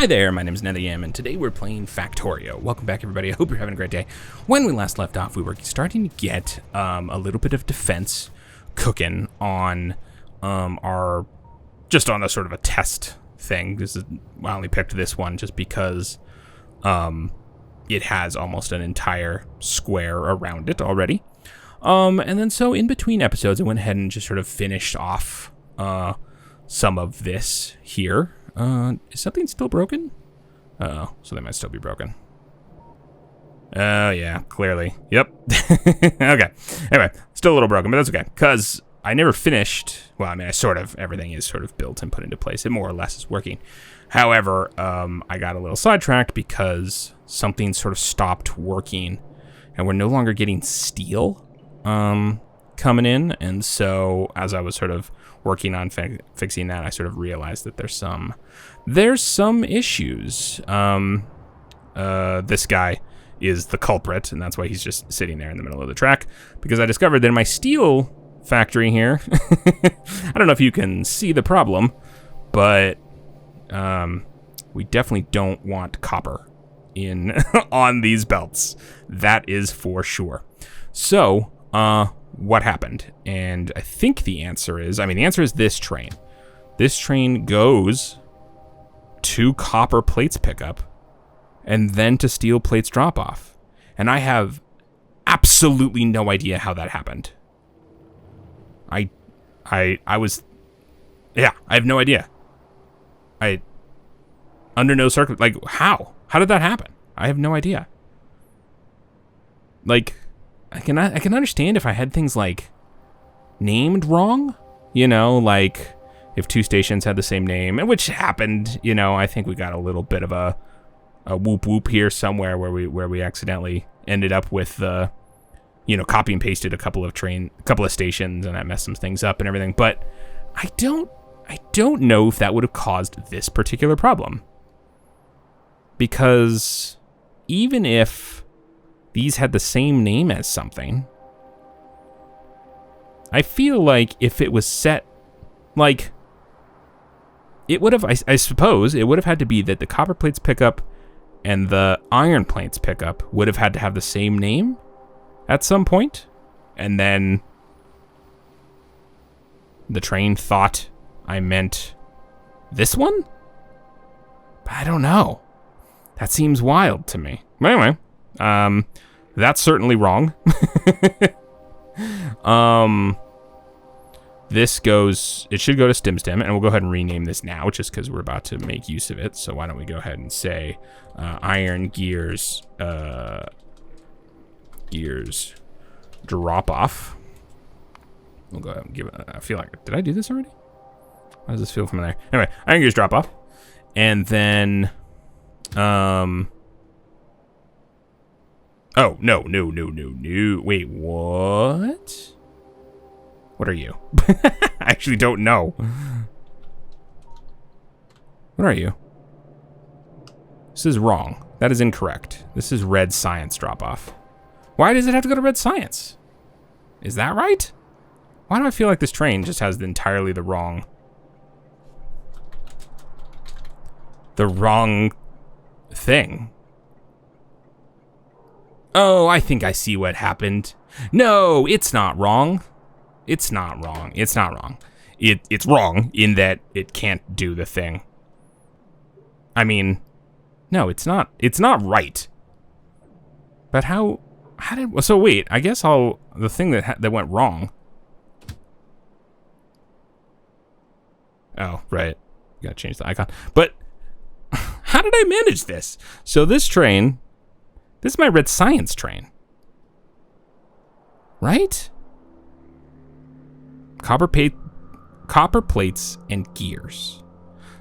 Hi there, my name is NetherYam, and today we're playing Factorio. Welcome back, everybody. I hope you're having a great day. When we last left off, we were starting to get a little bit of defense cooking on our, just on a sort of a test thing. I only picked this one just because it has almost an entire square around it already. And then so in between episodes, I went ahead and just sort of finished off some of this here. Is something still broken? Oh, so they might still be broken. Oh, yeah, clearly. Yep. Okay. Anyway, still a little broken, but that's okay. Because I never finished. Well, I mean, everything is sort of built and put into place. It more or less is working. However, I got a little sidetracked because something sort of stopped working. And we're no longer getting steel coming in. And so as I was sort of working on fixing that, I sort of realized that there's some issues. This guy is the culprit, and that's why he's just sitting there in the middle of the track, because I discovered that in my steel factory here, I don't know if you can see the problem, but we definitely don't want copper in on these belts. That is for sure. So, what happened? And I think the answer is, this train. This train goes to copper plates pickup and then to steel plates drop off. And I have absolutely no idea how that happened. I have no idea. Under no circumstances, like, how did that happen? I have no idea. Like, I can understand if I had things like named wrong, like if two stations had the same name, and which happened, I think we got a little bit of a whoop whoop here somewhere where we accidentally ended up with copy and pasted a couple of stations, and that messed some things up and everything. But I don't know if that would have caused this particular problem, because even if these had the same name as something, I feel like if it was set, like, it would have, I suppose, it would have had to be that the copper plates pickup and the iron plates pickup would have had to have the same name at some point, and then the train thought I meant this one? But I don't know. That seems wild to me. Anyway, that's certainly wrong. It should go to StimStim, and we'll go ahead and rename this now, just because we're about to make use of it. So why don't we go ahead and say iron gears drop off. We'll go ahead and give it, I feel like, did I do this already? How does this feel familiar? Anyway, iron gears drop off. And then, oh, no. Wait, what? What are you? I actually don't know. What are you? This is wrong. That is incorrect. This is red science drop-off. Why does it have to go to red science? Is that right? Why do I feel like this train just has entirely the wrong thing? Oh, I think I see what happened. No, it's not wrong. It's not wrong. It's wrong in that it can't do the thing. I mean, no, it's not right. But so wait, I guess the thing that went wrong. Oh, right. Gotta change the icon. But how did I manage this? So this is my red science train. Right? Copper plates and gears.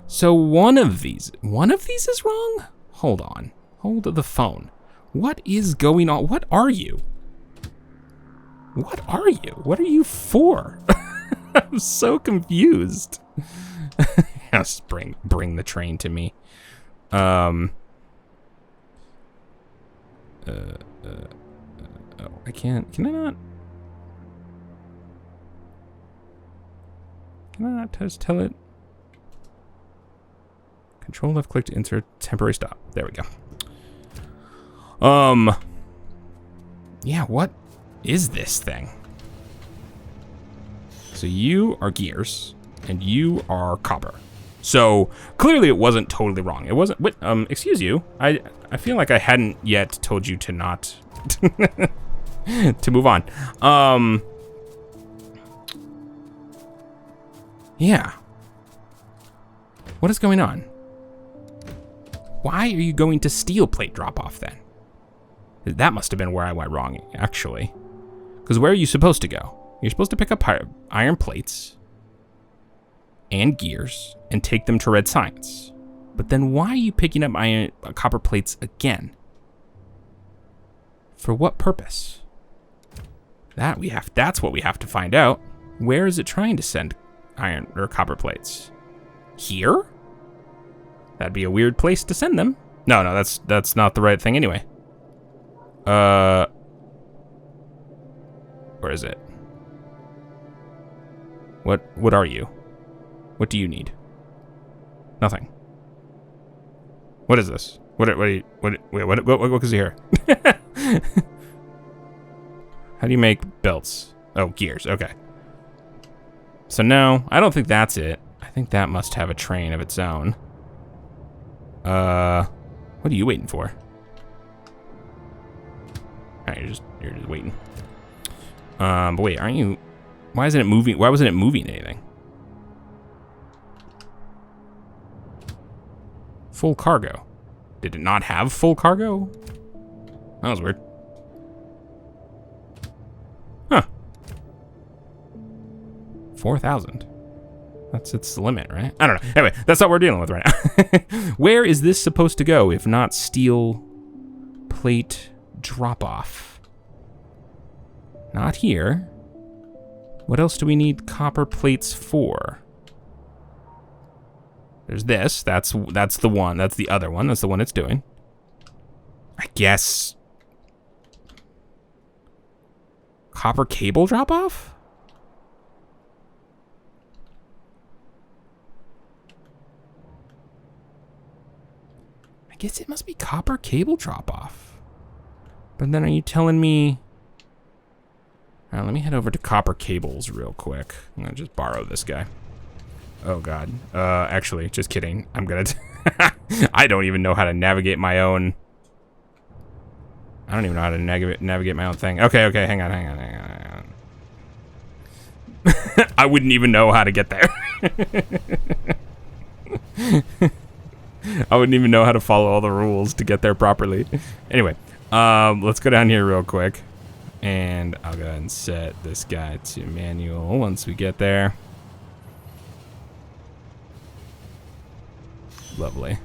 So one of these is wrong? Hold on. Hold the phone. What is going on? What are you? What are you? What are you for? I'm so confused. Just bring the train to me. Oh, I can't. Can I not? Can I not just tell it? Control left click to insert temporary stop. There we go. Yeah, what is this thing? So you are gears, and you are copper. So clearly it wasn't totally wrong. It wasn't. Wait, excuse you. I feel like I hadn't yet told you to not to move on. Yeah. What is going on? Why are you going to steel plate drop off then? That must have been where I went wrong, actually. Because where are you supposed to go? You're supposed to pick up iron plates and gears and take them to Red Science. But then why are you picking up copper plates again? For what purpose? That's what we have to find out. Where is it trying to send iron or copper plates? Here? That'd be a weird place to send them. No, that's not the right thing anyway. Where is it? What are you? What do you need? Nothing. What is this? What goes here? How do you make belts? Oh, gears. Okay. So no, I don't think that's it. I think that must have a train of its own. What are you waiting for? Alright, you're just waiting. But wait, aren't you? Why isn't it moving? Why wasn't it moving anything? Full cargo. Did it not have full cargo? That was weird. Huh. 4,000. That's its limit, right? I don't know. Anyway, that's what we're dealing with right now. Where is this supposed to go if not steel plate drop off? Not here. What else do we need copper plates for? There's this. That's the one. That's the other one. That's the one it's doing. I guess. Copper cable drop off? I guess it must be copper cable drop off. But then are you telling me? All right, let me head over to copper cables real quick. I'm gonna just borrow this guy. Oh God. Actually, just kidding. I'm gonna. I don't even know how to navigate my own. I don't even know how to navigate my own thing. Okay, hang on. I wouldn't even know how to get there. I wouldn't even know how to follow all the rules to get there properly. Anyway, let's go down here real quick. And I'll go ahead and set this guy to manual once we get there. Lovely.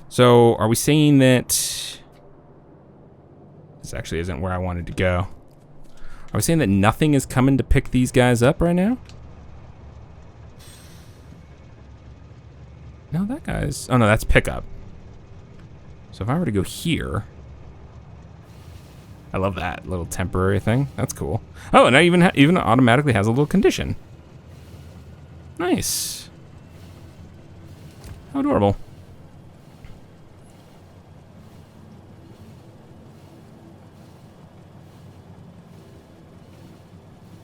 So are we saying that this actually isn't where I wanted to go? Are we saying that nothing is coming to pick these guys up right now? No, that guy's... Oh, no, that's pickup. So if I were to go here... I love that little temporary thing. That's cool. Oh, and I even automatically has a little condition. Nice. How adorable.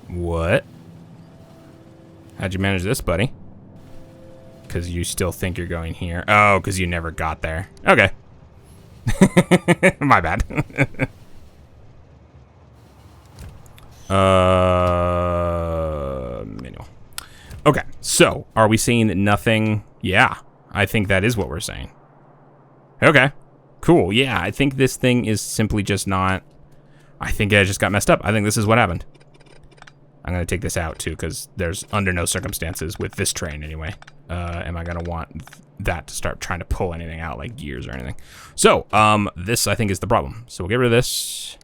What? How'd you manage this, buddy? Because you still think you're going here. Oh, because you never got there. Okay. My bad. Manual. Okay, so are we saying that nothing? Yeah, I think that is what we're saying. Okay, cool. Yeah, I think this thing is simply just not. I think I just got messed up. I think this is what happened. I'm gonna take this out too, because there's under no circumstances with this train anyway. Am I gonna want that to start trying to pull anything out like gears or anything? So, this I think is the problem. So we'll get rid of this.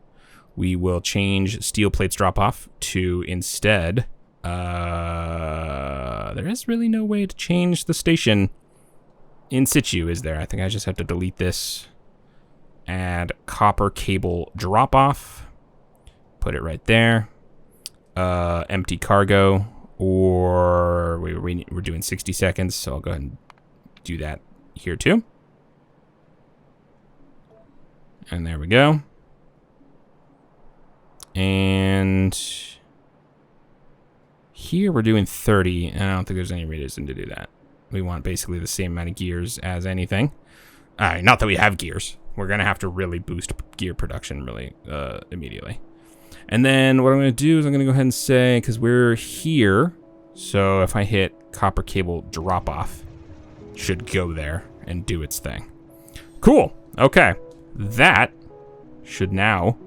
We will change steel plates drop off to instead, there is really no way to change the station in situ, is there? I think I just have to delete this, add copper cable drop off, put it right there, empty cargo, or we're doing 60 seconds, so I'll go ahead and do that here too. And there we go. And here we're doing 30, and I don't think there's any reason to do that. We want basically the same amount of gears as anything. Not that we have gears. We're going to have to really boost gear production really immediately. And then what I'm going to do is I'm going to go ahead and say, because we're here, so if I hit copper cable drop off, it should go there and do its thing. Cool. Okay. That should now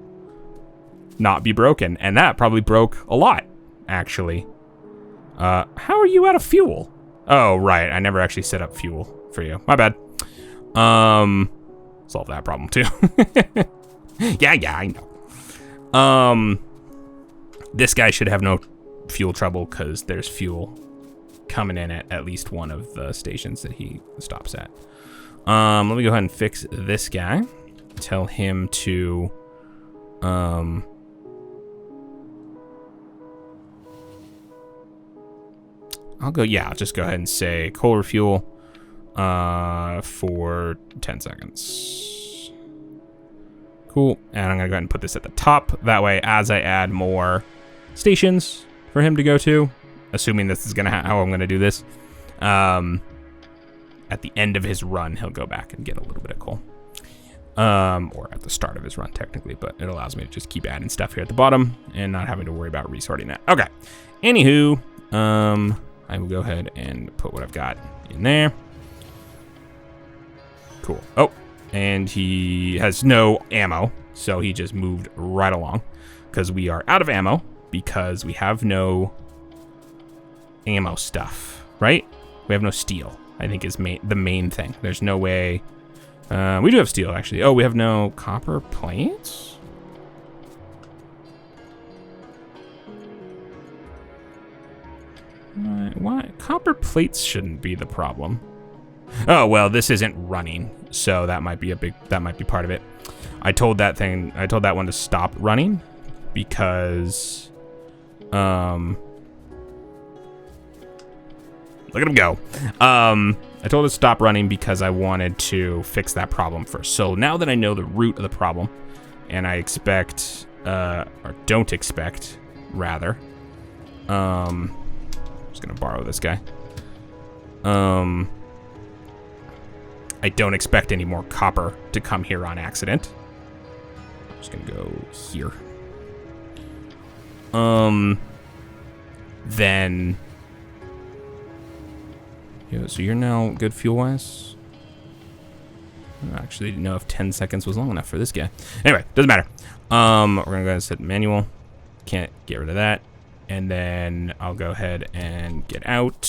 not be broken. And that probably broke a lot, actually. How are you out of fuel? Oh, right. I never actually set up fuel for you. My bad. Solve that problem too. yeah, I know. This guy should have no fuel trouble because there's fuel coming in at least one of the stations that he stops at. Let me go ahead and fix this guy. Tell him to, I'll just go ahead and say coal refuel for 10 seconds. Cool. And I'm gonna go ahead and put this at the top. That way, as I add more stations for him to go to, assuming this is how I'm gonna do this, at the end of his run, he'll go back and get a little bit of coal. Or at the start of his run, technically, but it allows me to just keep adding stuff here at the bottom and not having to worry about resorting that. Okay. Anywho, I will go ahead and put what I've got in there. Cool. Oh, and he has no ammo, so he just moved right along because we are out of ammo because we have no ammo stuff, right? We have no steel, I think is the main thing. There's no way. We do have steel, actually. Oh, we have no copper plates? Why? Copper plates shouldn't be the problem. Oh, well, this isn't running, so that might be part of it. I told that one to stop running because, look at him go. I told it to stop running because I wanted to fix that problem first. So now that I know the root of the problem, and I expect, or don't expect, rather, I'm just gonna borrow this guy. I don't expect any more copper to come here on accident. I'm just gonna go here. Then... Yeah, so you're now good fuel-wise? I actually didn't know if 10 seconds was long enough for this guy. Anyway, doesn't matter. We're gonna go ahead and set manual. Can't get rid of that. And then I'll go ahead and get out.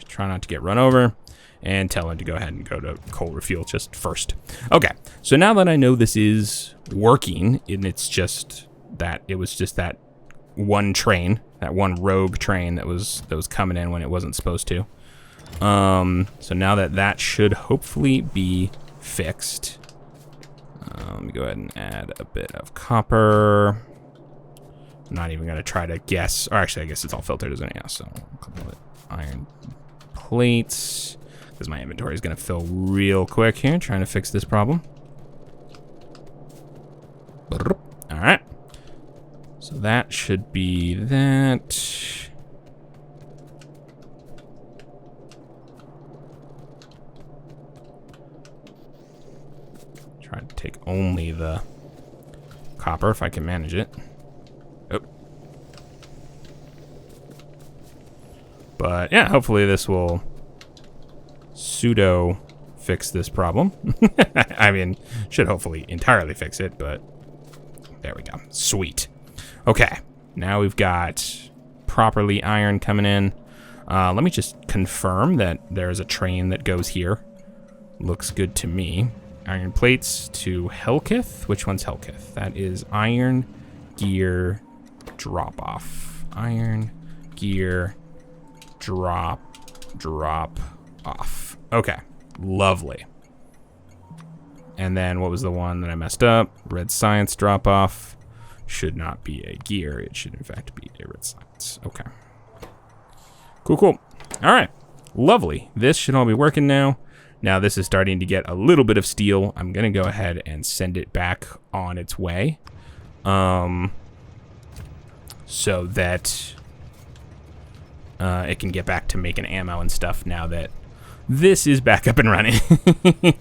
Try not to get run over. And tell him to go ahead and go to coal refuel just first. Okay, so now that I know this is working, and it's just that it was just that one train, that one rogue train that was coming in when it wasn't supposed to. So now that should hopefully be fixed. Let me go ahead and add a bit of copper. I'm not even gonna try to guess, or actually I guess it's all filtered, isn't it? Yeah, so I'll call it iron plates. Because my inventory is going to fill real quick here, trying to fix this problem. All right. So that should be that. Try to take only the copper if I can manage it. Oh. But yeah, hopefully this will pseudo fix this problem. I mean, should hopefully entirely fix it, but there we go. Sweet. Okay, now we've got properly iron coming in. Let me just confirm that there's a train that goes here. Looks good to me. Iron plates to Helkith. Which one's Helkith? That is iron gear drop off. Iron gear drop off. Okay, lovely. And then what was the one that I messed up? Red science drop off. Should not be a gear. It should in fact be a red science. Okay. Cool, cool. All right. Lovely. This should all be working now. Now this is starting to get a little bit of steel. I'm going to go ahead and send it back on its way. So that it can get back to making ammo and stuff now that this is back up and running.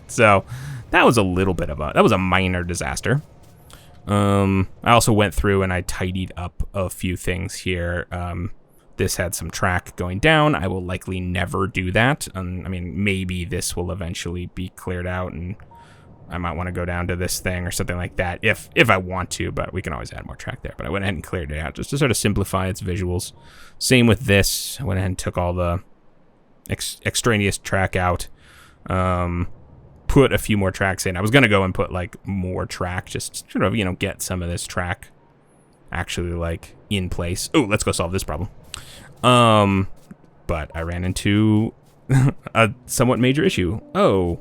So that was a little bit of that was a minor disaster. I also went through and I tidied up a few things here. This had some track going down. I will likely never do that. I mean, maybe this will eventually be cleared out and I might want to go down to this thing or something like that if I want to, but we can always add more track there. But I went ahead and cleared it out just to sort of simplify its visuals. Same with this. I went ahead and took all the extraneous track out. Put a few more tracks in. I was going to go and put like more track, just sort of, you know, get some of this track actually like in place. Oh, let's go solve this problem. But I ran into a somewhat major issue. Oh,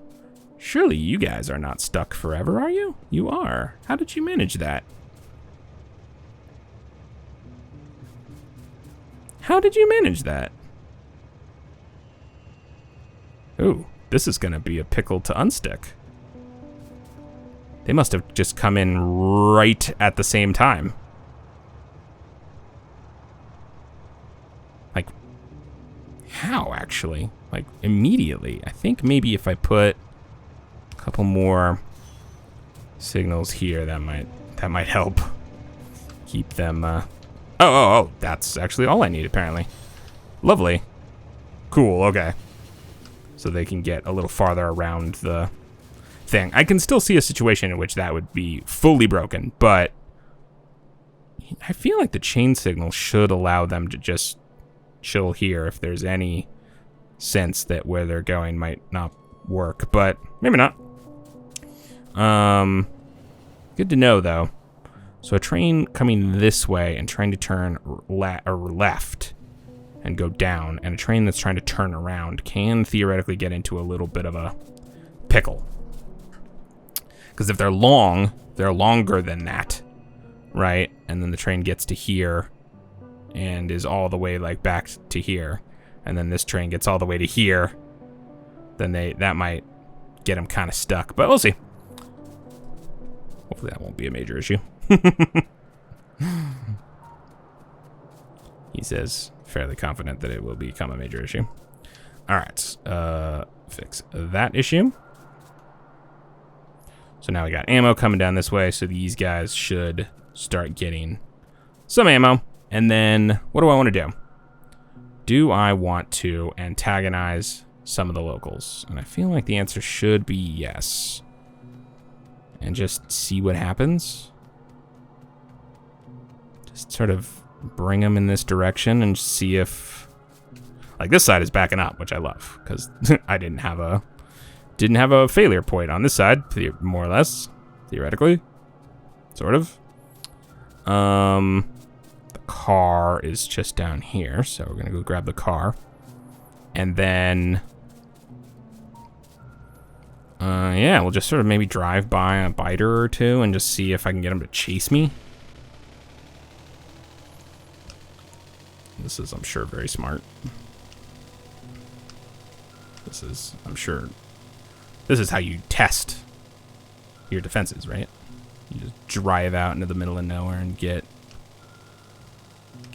surely you guys are not stuck forever, are you? You are. How did you manage that? How did you manage that? Ooh, this is gonna be a pickle to unstick. They must have just come in right at the same time. Like, how actually? Like, immediately. I think maybe if I put a couple more signals here, that might help keep them, Oh, that's actually all I need, apparently. Lovely. Cool, okay. So they can get a little farther around the thing. I can still see a situation in which that would be fully broken, but I feel like the chain signal should allow them to just chill here if there's any sense that where they're going might not work, but maybe not. Good to know, though. So a train coming this way and trying to turn left and go down, and a train that's trying to turn around can theoretically get into a little bit of a pickle. Because if they're long, they're longer than that, right? And then the train gets to here and is all the way like back to here, and then this train gets all the way to here, then that might get them kind of stuck, but we'll see. Hopefully that won't be a major issue. He says, fairly confident that it will become a major issue. All right, fix that issue. So now we got ammo coming down this way, so these guys should start getting some ammo. And then, what do I want to do? Do I want to antagonize some of the locals? And I feel like the answer should be yes. And just see what happens. Just sort of bring them in this direction and see if, like, this side is backing up, which I love, because I didn't have a failure point on this side, more or less, theoretically, sort of. The car is just down here, so we're gonna go grab the car, and then, yeah, we'll just sort of maybe drive by a biter or two and just see if I can get them to chase me. This is, I'm sure, very smart. This is, I'm sure, this is how you test your defenses, right? You just drive out into the middle of nowhere and get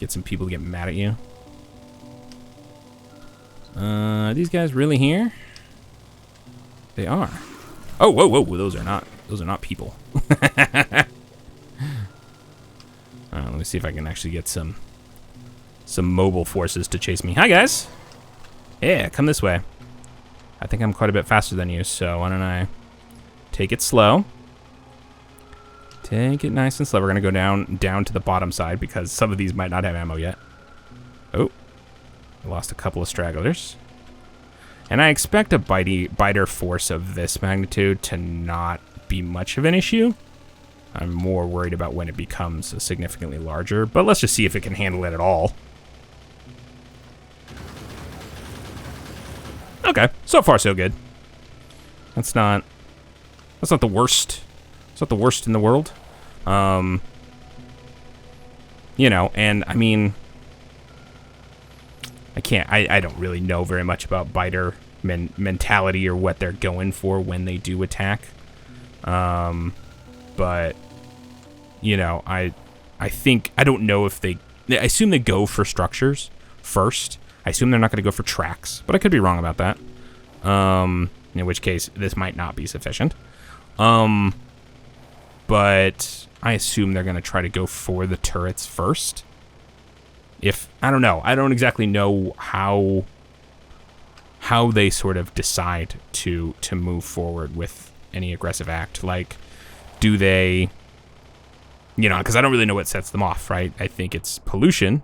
some people to get mad at you. Are these guys really here? They are. Oh, whoa, those are not people. Let me see if I can actually get some mobile forces to chase me. Hi, guys. Yeah, come this way. I think I'm quite a bit faster than you, so why don't I take it slow? Take it nice and slow. We're gonna go down to the bottom side because some of these might not have ammo yet. Oh, I lost a couple of stragglers. And I expect a biter force of this magnitude to not be much of an issue. I'm more worried about when it becomes significantly larger, but let's just see if it can handle it at all. Okay, so far so good. That's not the worst. It's not the worst in the world. You know, and I mean, I don't really know very much about biter mentality or what they're going for when they do attack. But, you know, I think, I don't know if I assume they go for structures first. I assume they're not going to go for tracks, but I could be wrong about that. In which case, this might not be sufficient. But I assume they're going to try to go for the turrets first. I don't know. I don't exactly know how they sort of decide to move forward with any aggressive act. Like, do they, you know, because I don't really know what sets them off, right? I think it's pollution.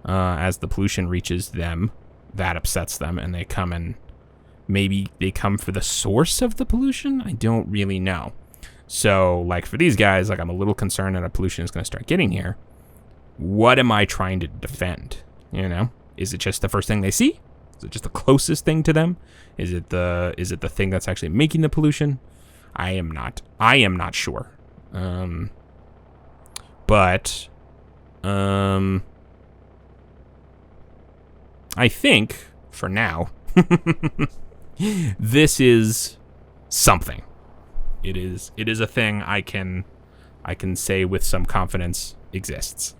As the pollution reaches them, that upsets them, and they come and maybe they come for the source of the pollution? I don't really know. So, like, for these guys, like, I'm a little concerned that a pollution is going to start getting here. What am I trying to defend? You know? Is it just the first thing they see? Is it just the closest thing to them? Is it the thing that's actually making the pollution? I am not sure. But I think, for now, this is something. It is a thing I can say with some confidence exists.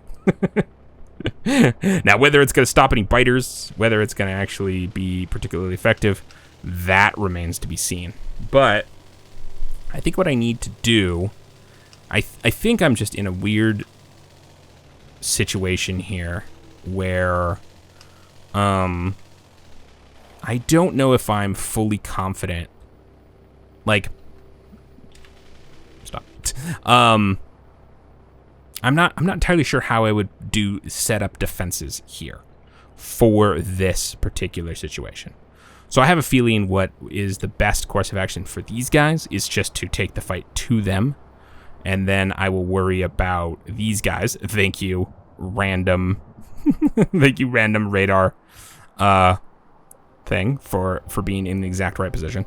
Now, whether it's going to stop any biters, whether it's going to actually be particularly effective, that remains to be seen. But I think what I need to do, I think I'm just in a weird situation here where I don't know if I'm fully confident. Like, stop. I'm not entirely sure how I would set up defenses here for this particular situation. So I have a feeling what is the best course of action for these guys is just to take the fight to them, and then I will worry about these guys. Thank you, random radar thing for being in the exact right position.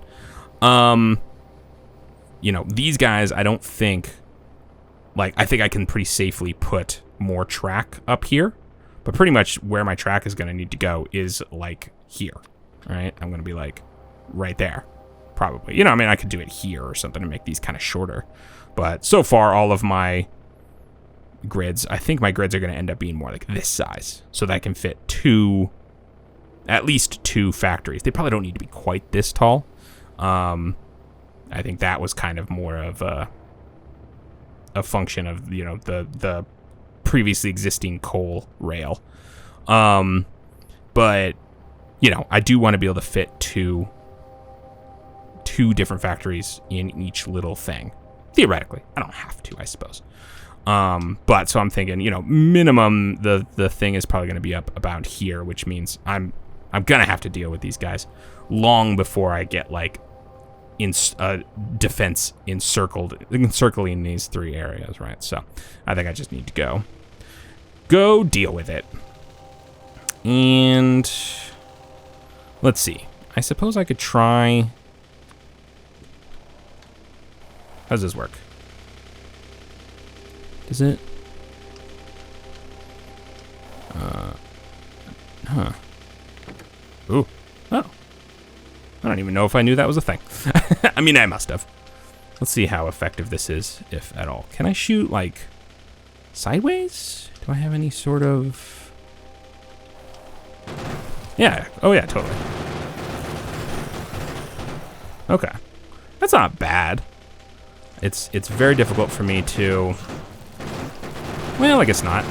You know, these guys, I don't think, like, I think I can pretty safely put more track up here, but pretty much where my track is going to need to go is, like, here, right? I'm going to be, like, right there, probably. You know, I mean, I could do it here or something to make these kind of shorter, but so far, all of my grids, I think my grids are going to end up being more like this size, so that I can fit at least two factories. They probably don't need to be quite this tall. I think that was kind of more of a function of, you know, the previously existing coal rail. But, you know, I do want to be able to fit two different factories in each little thing. Theoretically. I don't have to, I suppose. But so I'm thinking, you know, minimum the thing is probably going to be up about here, which means I'm going to have to deal with these guys long before I get, like, in defense encircling these three areas, right? So I think I just need to go deal with it. And let's see. I suppose I could try. How does this work? Does it? Ooh. Oh. I don't even know if I knew that was a thing. I mean, I must have. Let's see how effective this is, if at all. Can I shoot, like, sideways? Do I have any sort of... Yeah. Oh, yeah, totally. Okay. That's not bad. It's very difficult for me to... Well, I guess not.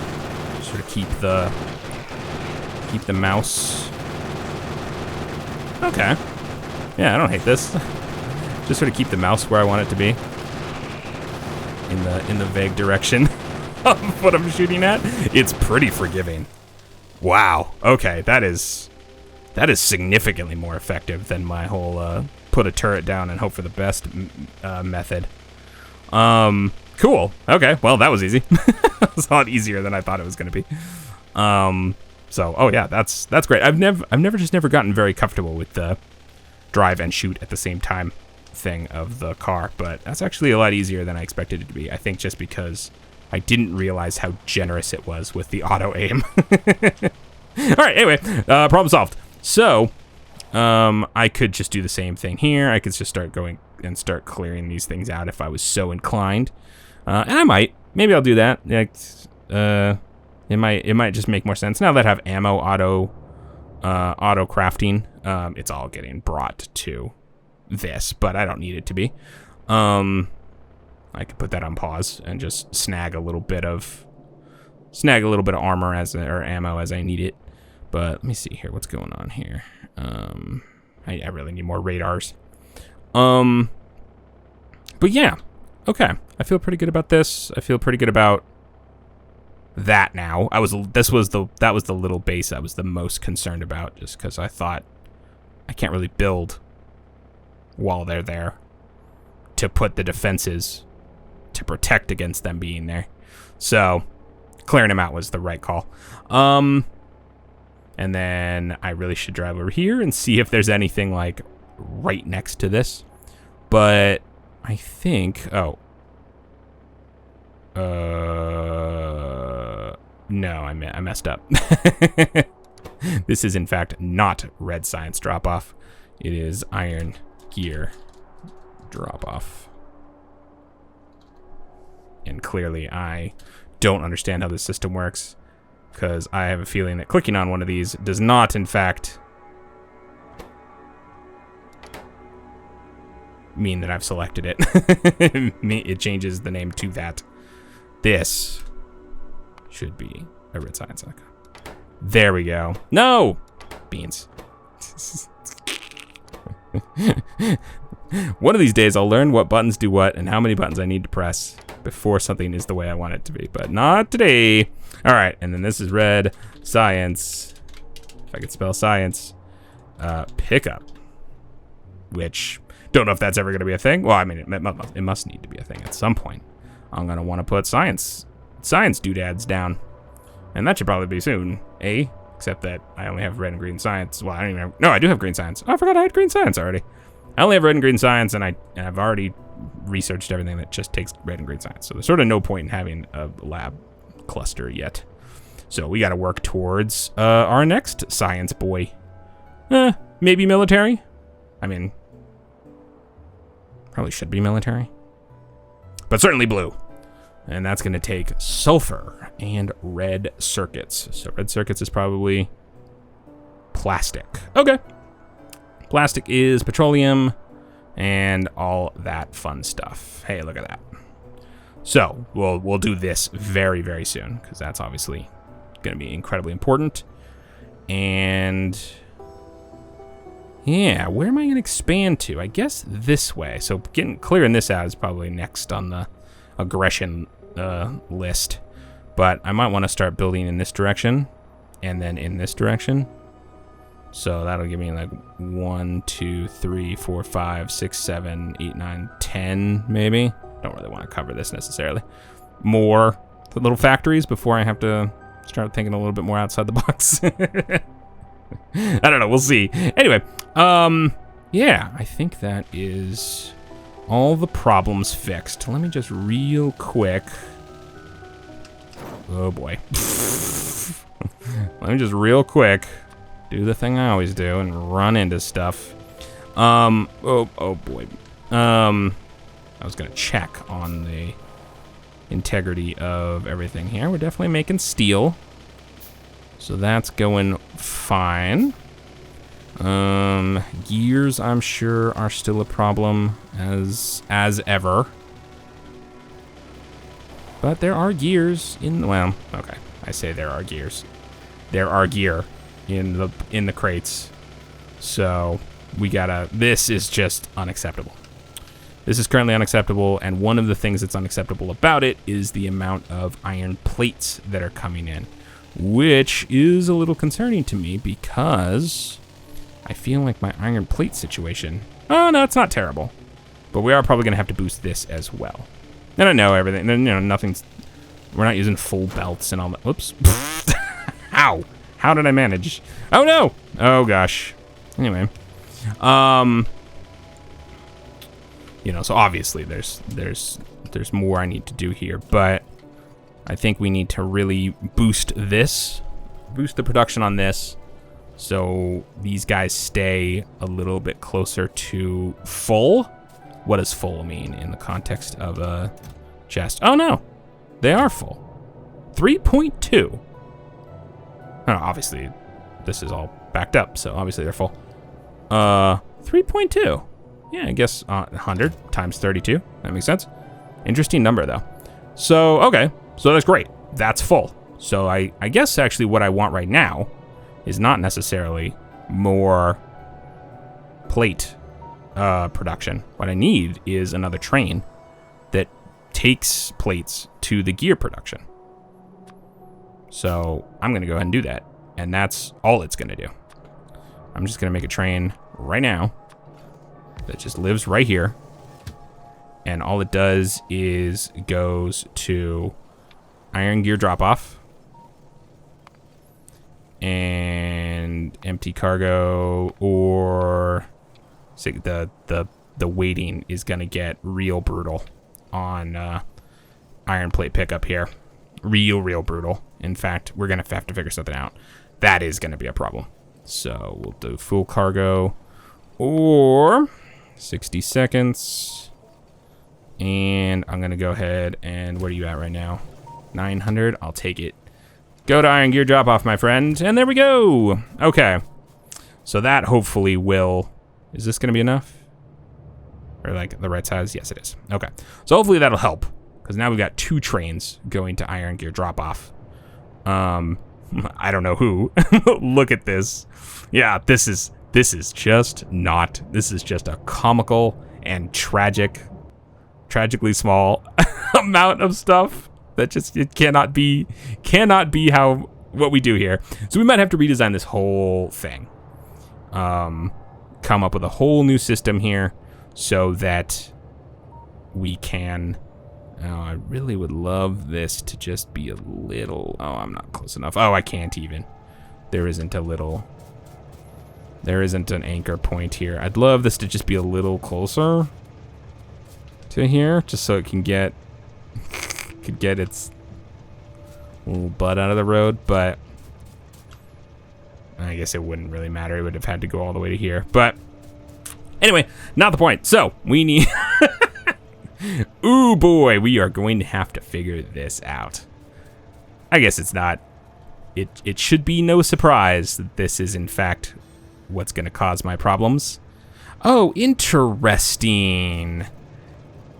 Just sort of keep the mouse... Okay. Yeah, I don't hate this. Just sort of keep the mouse where I want it to be. In the vague direction of what I'm shooting at. It's pretty forgiving. Wow. Okay, that is significantly more effective than my whole put a turret down and hope for the best method. Cool. Okay, well, that was easy. It was a lot easier than I thought it was going to be. So, oh yeah, that's great. I've never gotten very comfortable with the drive and shoot at the same time thing of the car, but that's actually a lot easier than I expected it to be. I think just because I didn't realize how generous it was with the auto aim. All right, anyway, problem solved. So, I could just do the same thing here. I could just start going and start clearing these things out if I was so inclined. And I might. Maybe I'll do that. It might just make more sense. Now that I have ammo auto crafting, it's all getting brought to this, but I don't need it to be. I could put that on pause and just snag a little bit of armor or ammo as I need it. But let me see here. What's going on here? I really need more radars. But yeah. Okay. I feel pretty good about this. I feel pretty good about that now. That was the little base I was the most concerned about, just because I thought I can't really build while they're there to put the defenses to protect against them being there. So clearing them out was the right call. And then I really should drive over here and see if there's anything like right next to this. But I think, no, I messed up. This is in fact not red science drop off. It is iron gear drop off. And clearly I don't understand how this system works, because I have a feeling that clicking on one of these does not, in fact, mean that I've selected it. It changes the name to that. This should be a red science icon. There we go. No! Beans. One of these days I'll learn what buttons do what and how many buttons I need to press before something is the way I want it to be, but not today. All right, and then this is red science. If I could spell science, pickup, which don't know if that's ever going to be a thing. Well, I mean, it must need to be a thing at some point. I'm going to want to put science doodads down, and that should probably be soon, eh? Except that I only have red and green science. Well, I don't even have, no, I do have green science. Oh, I forgot I had green science already. I only have red and green science, and I've already researched everything that just takes red and green science. So there's sort of no point in having a lab cluster yet. So we got to work towards our next science boy. Maybe military. I mean, probably should be military, but certainly blue. And that's going to take sulfur and red circuits. So red circuits is probably plastic. Okay. Plastic is petroleum and all that fun stuff. Hey, look at that. So we'll do this very, very soon, because that's obviously going to be incredibly important. And yeah, where am I going to expand to? I guess this way. So clearing this out is probably next on the aggression list. But I might want to start building in this direction and then in this direction. So that'll give me like 1, 2, 3, 4, 5, 6, 7, 8, 9, 10 maybe. Don't really want to cover this necessarily. More little factories before I have to start thinking a little bit more outside the box. I don't know, we'll see. Anyway, yeah, I think that is all the problems fixed. Let me just real quick. Oh boy. Let me just real quick do the thing I always do and run into stuff. Oh boy. I was gonna check on the integrity of everything here. We're definitely making steel, so that's going fine. Gears, I'm sure, are still a problem as ever. But there are gears in, well, okay, I say there are gears. There are gear in the crates. So we gotta, this is just unacceptable. This is currently unacceptable, and one of the things that's unacceptable about it is the amount of iron plates that are coming in, which is a little concerning to me because I feel like my iron plate situation, oh no, it's not terrible, but we are probably gonna have to boost this as well. And I know everything, you know, nothing's, we're not using full belts and all that. Whoops. Ow. How did I manage? Oh no. Oh gosh. Anyway. You know, so obviously there's more I need to do here, but I think we need to really boost this boost the production on this so these guys stay a little bit closer to full. What does full mean in the context of a chest? Oh no, they are full. 3.2. Oh, obviously this is all backed up, so obviously they're full. 3.2. Yeah, I guess 100 times 32. That makes sense. Interesting number though. So, okay, so that's great. That's full. So I guess actually what I want right now is not necessarily more plate production. What I need is another train that takes plates to the gear production. So I'm gonna go ahead and do that. And that's all it's gonna do. I'm just gonna make a train right now that just lives right here. And all it does is goes to iron gear drop off and empty cargo, or say the weighting is gonna get real brutal on iron plate pickup here. Real brutal. In fact, we're gonna have to figure something out. That is gonna be a problem. So we'll do full cargo or 60 seconds. And I'm gonna go ahead and, where are you at right now? 900, I'll take it. Go to iron gear drop off, my friend. And there we go. Okay. So that hopefully will, is this gonna be enough? Or like the right size? Yes, it is. Okay. So hopefully that'll help, because now we've got 2 trains going to iron gear drop off. I don't know who. Look at this. Yeah, this is just a comical and tragically small amount of stuff that just, it cannot be how what we do here. So we might have to redesign this whole thing. Come up with a whole new system here so that we can, oh, I really would love this to just be a little, oh, I'm not close enough. Oh, I can't even. There isn't an anchor point here. I'd love this to just be a little closer to here, just so it can get its little butt out of the road, but I guess it wouldn't really matter. It would have had to go all the way to here. But anyway, not the point. So we need ooh boy, we are going to have to figure this out. I guess it's not, it should be no surprise that this is in fact what's going to cause my problems. Oh, interesting.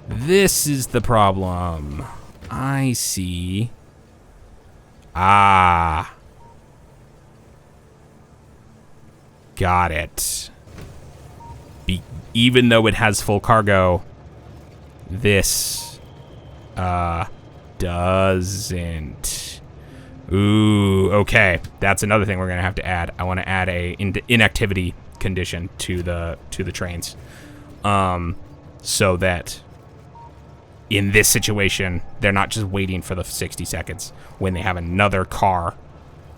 This is the problem. I see. Ah. Got it. Even though it has full cargo, this doesn't. Ooh, okay. That's another thing we're gonna have to add. I want to add a inactivity condition to the trains, so that in this situation they're not just waiting for the 60 seconds when they have another car.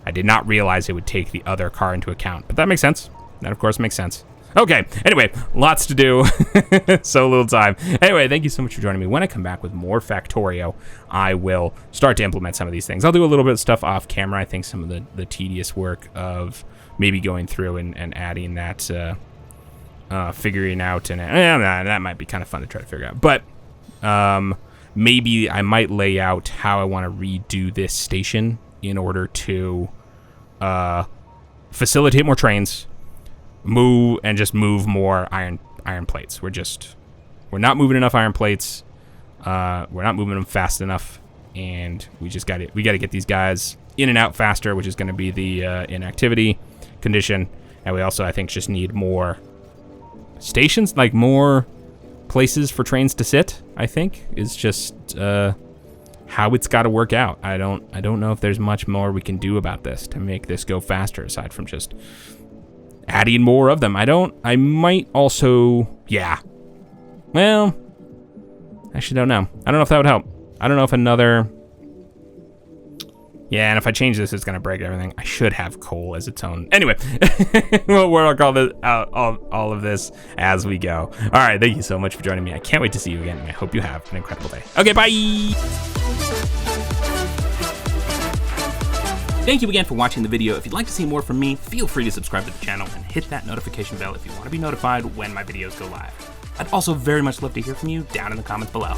I did not realize it would take the other car into account, but that makes sense. That of course makes sense. Okay, anyway, lots to do, so little time. Anyway, thank you so much for joining me. When I come back with more Factorio, I will start to implement some of these things. I'll do a little bit of stuff off camera. I think some of the tedious work of maybe going through and adding that, figuring out, and that might be kind of fun to try to figure out. But maybe I might lay out how I want to redo this station in order to facilitate more trains, move more iron plates. We're not moving enough iron plates. We're not moving them fast enough, and we got to get these guys in and out faster, which is going to be the inactivity condition. And we also, I think, just need more stations, like more places for trains to sit. I think is just how it's got to work out. I don't know if there's much more we can do about this to make this go faster, aside from just adding more of them. I might also, yeah. Well, actually don't know. I don't know if that would help. I don't know if another, yeah, and if I change this, it's gonna break everything. I should have coal as its own. Anyway, we'll work all of this as we go. All right, thank you so much for joining me. I can't wait to see you again, and I hope you have an incredible day. Okay, bye. Thank you again for watching the video. If you'd like to see more from me, feel free to subscribe to the channel and hit that notification bell if you want to be notified when my videos go live. I'd also very much love to hear from you down in the comments below.